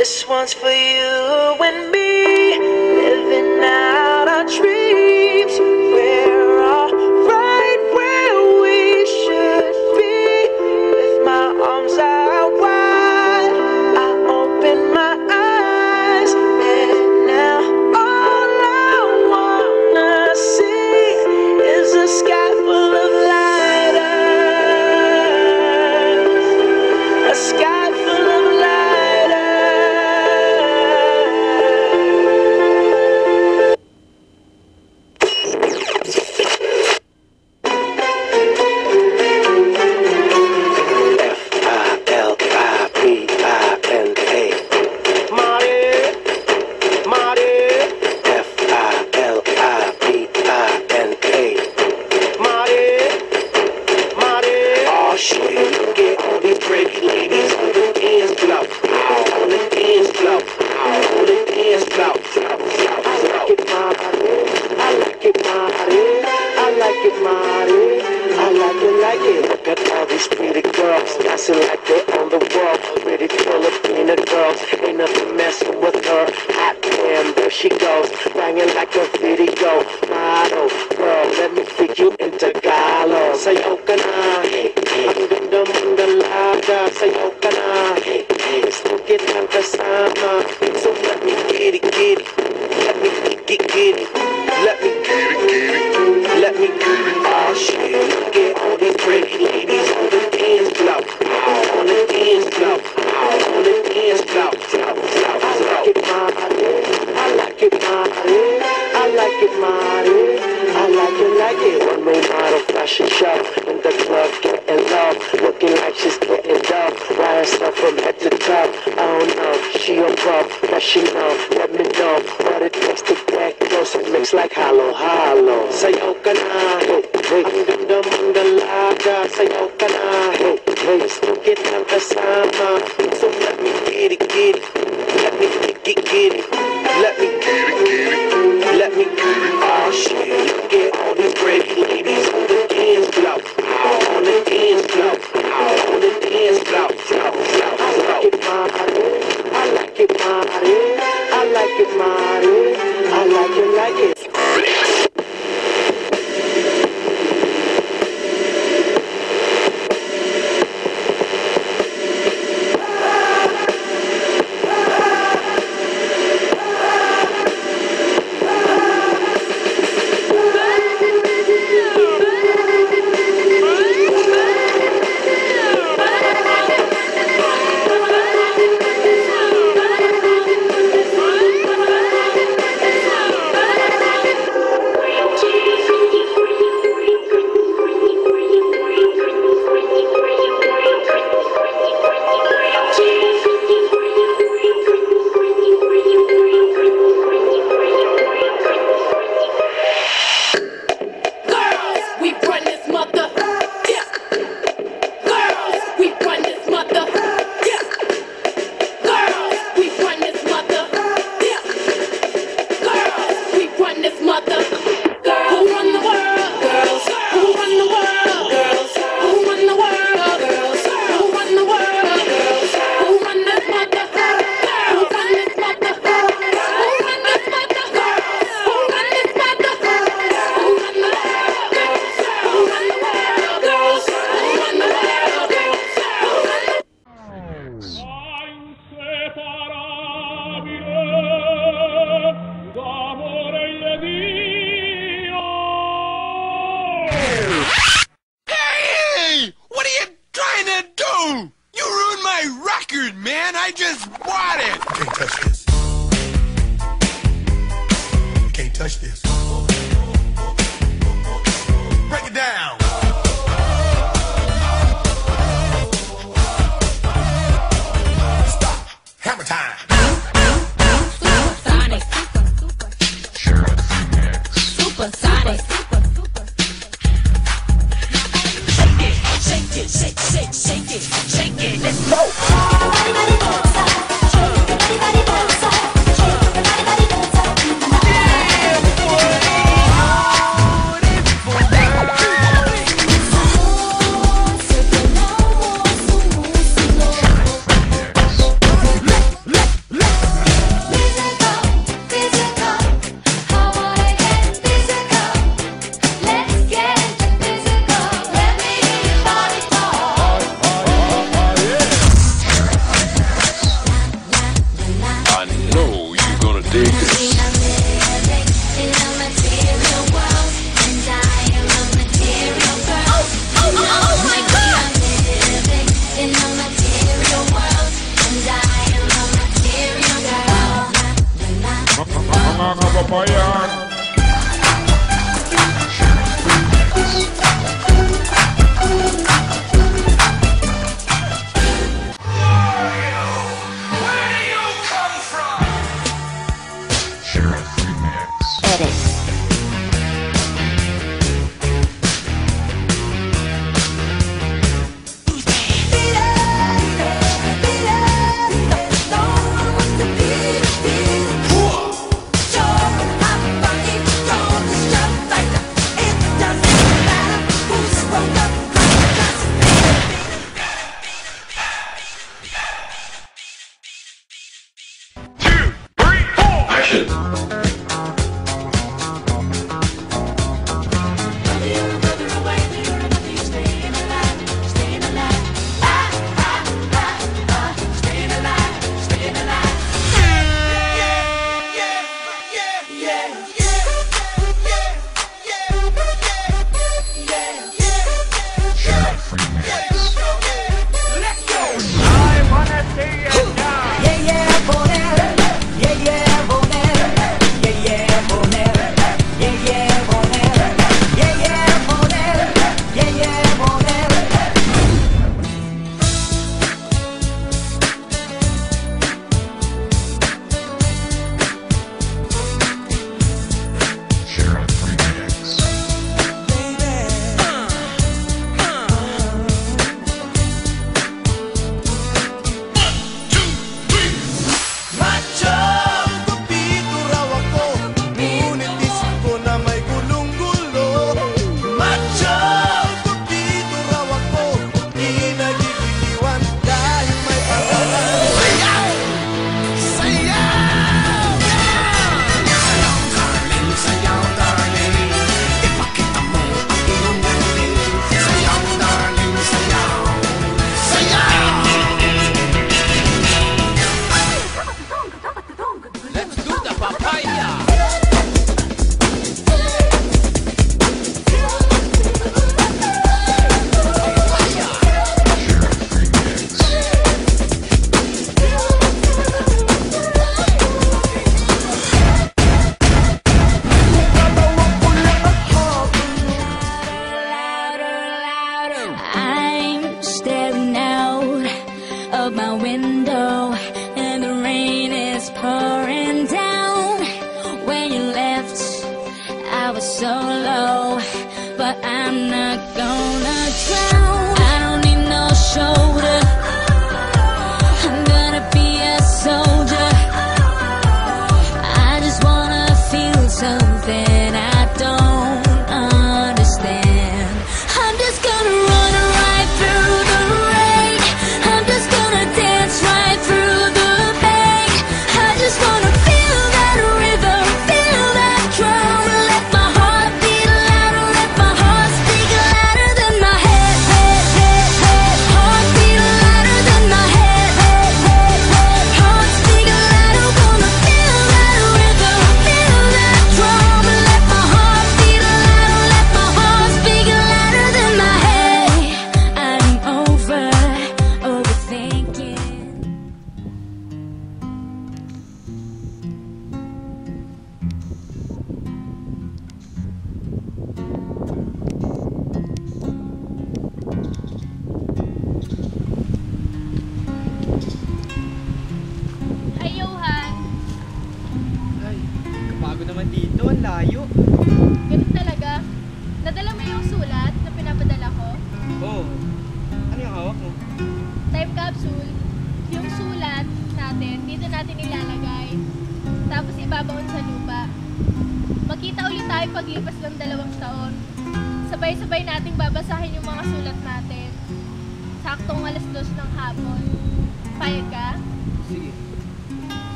This one's for you and me, living out our dreams. We're all right where we should be. With my arms out wide, I open my eyes, and now all I wanna see is a sky full of lighters, a sky full of lighters.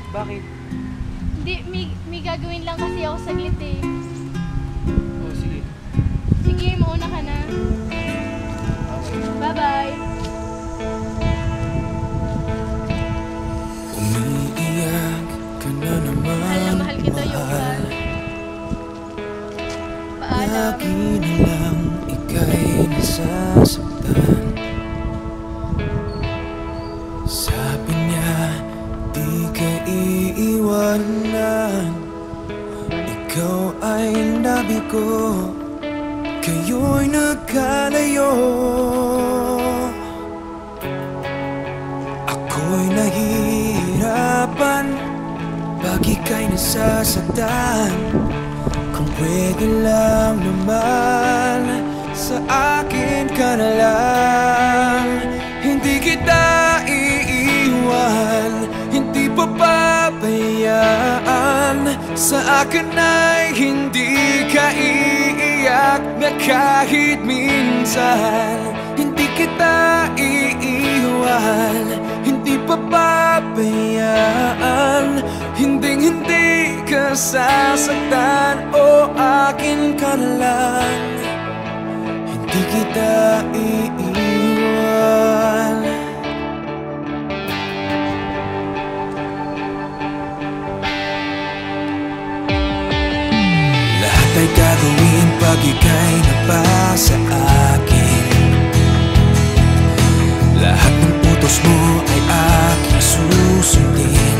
Bakit? Hindi, may gagawin lang kasi ako saglit eh. Oh, sige. Sige, mauna ka na. Okay. Bye-bye. Umiiyak ka na naman, Mahal na mahal kita, Yohan. Paalam. Lagi na lang ika'y nasasaktan. Sabi niya, di ka iiwanan. Ikaw ay nabigo, kayo'y nagkalayo. Ako'y nahihirapan pag ika'y nasasaktan. Kung pwede lang naman, sa akin ka na lang. Hindi kita iiwan, hindi papabayaan. Sa akin ay hindi ka iiyak na kahit minsan. Hindi kita iiwan, hindi papabayaan. Hinding-hindi ka sasaktan, o akin ka na lang. Hindi kita iiwan. Lahat ay gagawin pag ika'y napasa akin. Lahat ng utos mo ay aking susundin.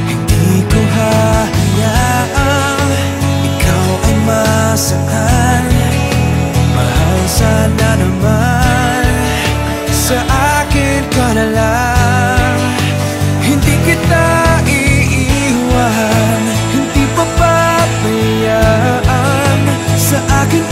Hindi ko hahayaang ikaw ay masaktan. Mahal, sana naman sa akin ka na lang. Hindi kita iiwan, hindi papabayaan. Sa akin